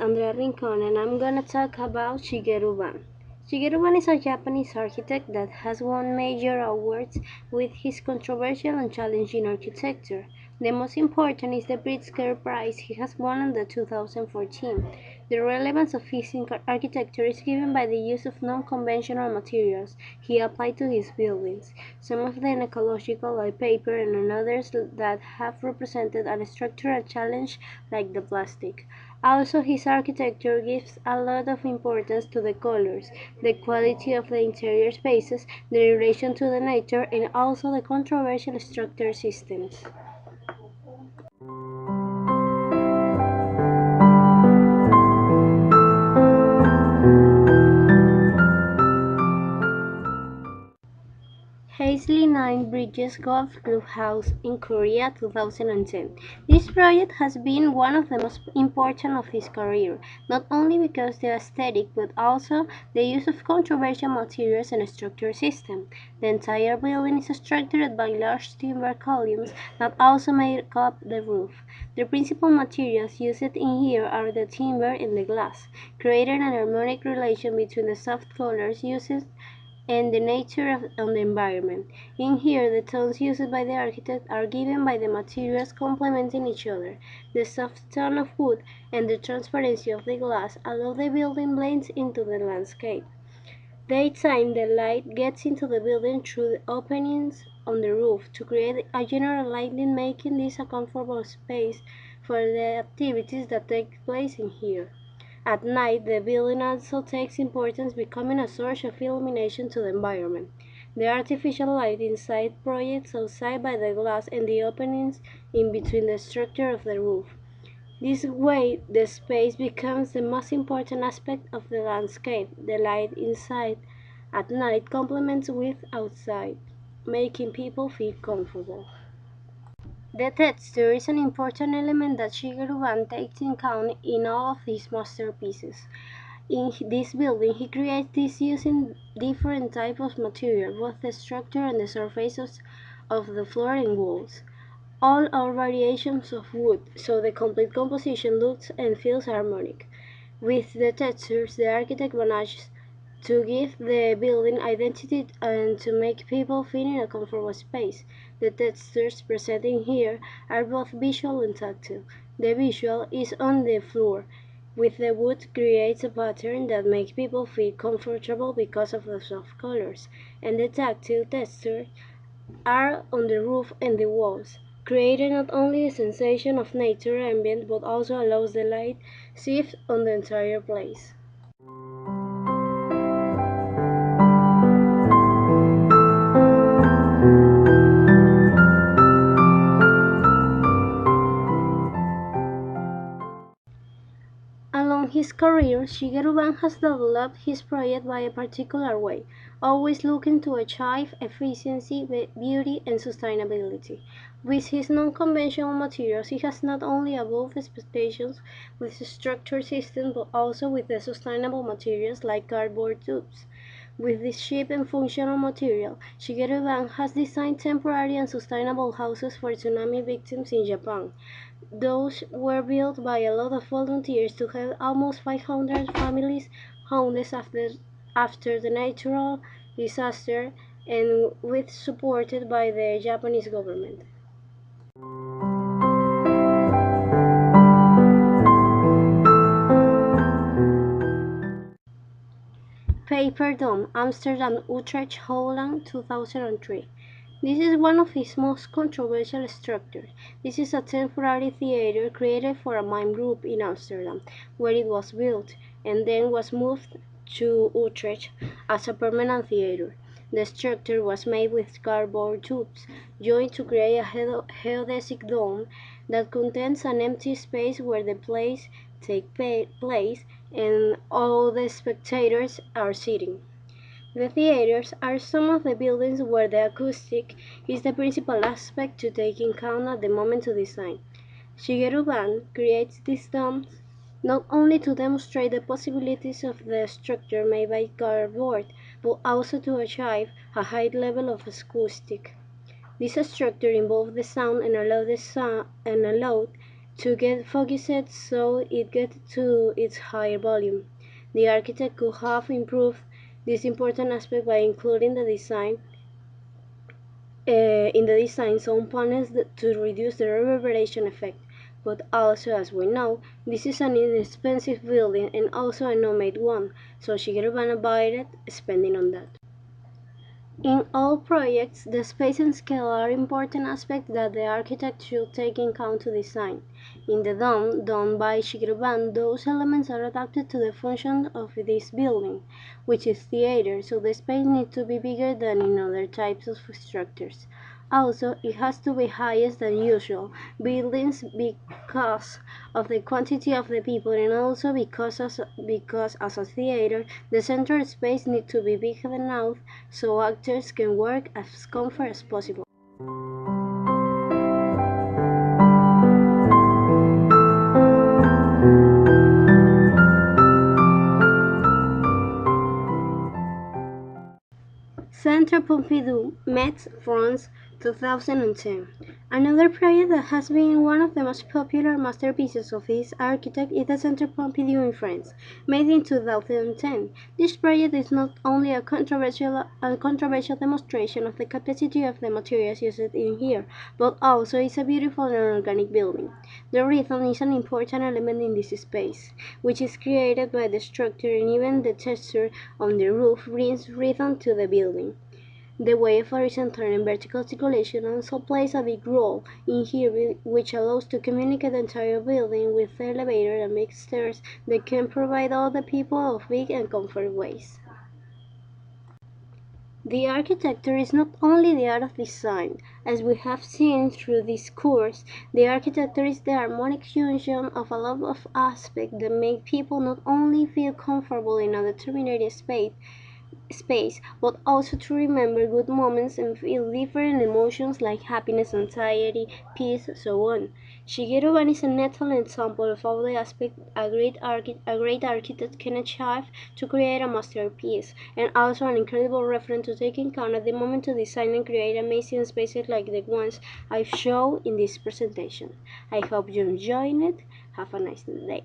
Andrea Rincon and I'm gonna talk about Shigeru. Shigeru is a Japanese architect that has won major awards with his controversial and challenging architecture. The most important is the Pritzker Prize he has won in the 2014. The relevance of his architecture is given by the use of non-conventional materials he applied to his buildings, some of them ecological like paper and others that have represented a structural challenge like the plastic. Also, his architecture gives a lot of importance to the colors, the quality of the interior spaces, the relation to the nature, and also the controversial structure systems. Hazley Nine Bridges Golf Clubhouse in Korea 2010. This project has been one of the most important of his career, not only because the aesthetic but also the use of controversial materials and structure system. The entire building is structured by large timber columns that also make up the roof. The principal materials used in here are the timber and the glass, creating an harmonic relation between the soft colors used and the nature of the environment. In here, the tones used by the architect are given by the materials complementing each other. The soft tone of wood and the transparency of the glass allow the building blends into the landscape. Daytime, the light gets into the building through the openings on the roof to create a general lighting, making this a comfortable space for the activities that take place in here. At night, the building also takes importance, becoming a source of illumination to the environment. The artificial light inside projects outside by the glass and the openings in between the structure of the roof. This way, the space becomes the most important aspect of the landscape. The light inside at night complements with outside, making people feel comfortable. The texture is an important element that Shigeru takes in account in all of his masterpieces. In this building, he creates this using different types of material, both the structure and the surfaces of the floor and walls. All are variations of wood, so the complete composition looks and feels harmonic. With the textures, the architect manages to give the building identity and to make people feel in a comfortable space. The textures presented here are both visual and tactile. The visual is on the floor, with the wood creates a pattern that makes people feel comfortable because of the soft colors, and the tactile textures are on the roof and the walls, creating not only a sensation of nature ambient but also allows the light shift on the entire place. Along his career, Shigeru has developed his project by a particular way, always looking to achieve efficiency, beauty, and sustainability. With his non-conventional materials, he has not only above expectations with the structure system, but also with the sustainable materials like cardboard tubes. With this cheap and functional material, Shigeru has designed temporary and sustainable houses for tsunami victims in Japan. Those were built by a lot of volunteers to help almost 500 families homeless after the natural disaster and with supported by the Japanese government. Paper Dome, Amsterdam, Utrecht, Holland, 2003. This is one of his most controversial structures. This is a temporary theater created for a mime group in Amsterdam, where it was built, and then was moved to Utrecht as a permanent theater. The structure was made with cardboard tubes, joined to create a geodesic dome that contains an empty space where the plays take place and all the spectators are sitting. The theaters are some of the buildings where the acoustic is the principal aspect to take in account at the moment to design. Shigeru creates these domes not only to demonstrate the possibilities of the structure made by cardboard, but also to achieve a high level of acoustic. This structure involved the sound and allowed to get focused so it gets to its higher volume. The architect could have improved this important aspect by including in the design some panels to reduce the reverberation effect. But also, as we know, this is an inexpensive building and also a no-made one, so Shigeru avoided spending on that. In all projects, the space and scale are important aspects that the architect should take in account to design. In the dome, done by Shigeru, those elements are adapted to the function of this building, which is theater, so the space needs to be bigger than in other types of structures. Also, it has to be higher than usual buildings because of the quantity of the people and also because as a theater, the central space needs to be big enough so actors can work as comfort as possible. Centre Pompidou, Metz, France, 2010. Another project that has been one of the most popular masterpieces of this architect is the Centre Pompidou in France, made in 2010. This project is not only a controversial demonstration of the capacity of the materials used in here, but also is a beautiful and organic building. The rhythm is an important element in this space, which is created by the structure and even the texture on the roof brings rhythm to the building. The way of horizontal and vertical circulation also plays a big role in here, which allows to communicate the entire building with the elevator and big stairs that can provide all the people of big and comfort ways. The architecture is not only the art of design. As we have seen through this course, the architecture is the harmonic fusion of a lot of aspects that make people not only feel comfortable in a determined space, but also to remember good moments and feel different emotions like happiness, anxiety, peace, so on. Shigeru is an excellent example of all the aspects a great architect can achieve to create a masterpiece, and also an incredible reference to take in account at the moment to design and create amazing spaces like the ones I've shown in this presentation. I hope you enjoyed it. Have a nice day.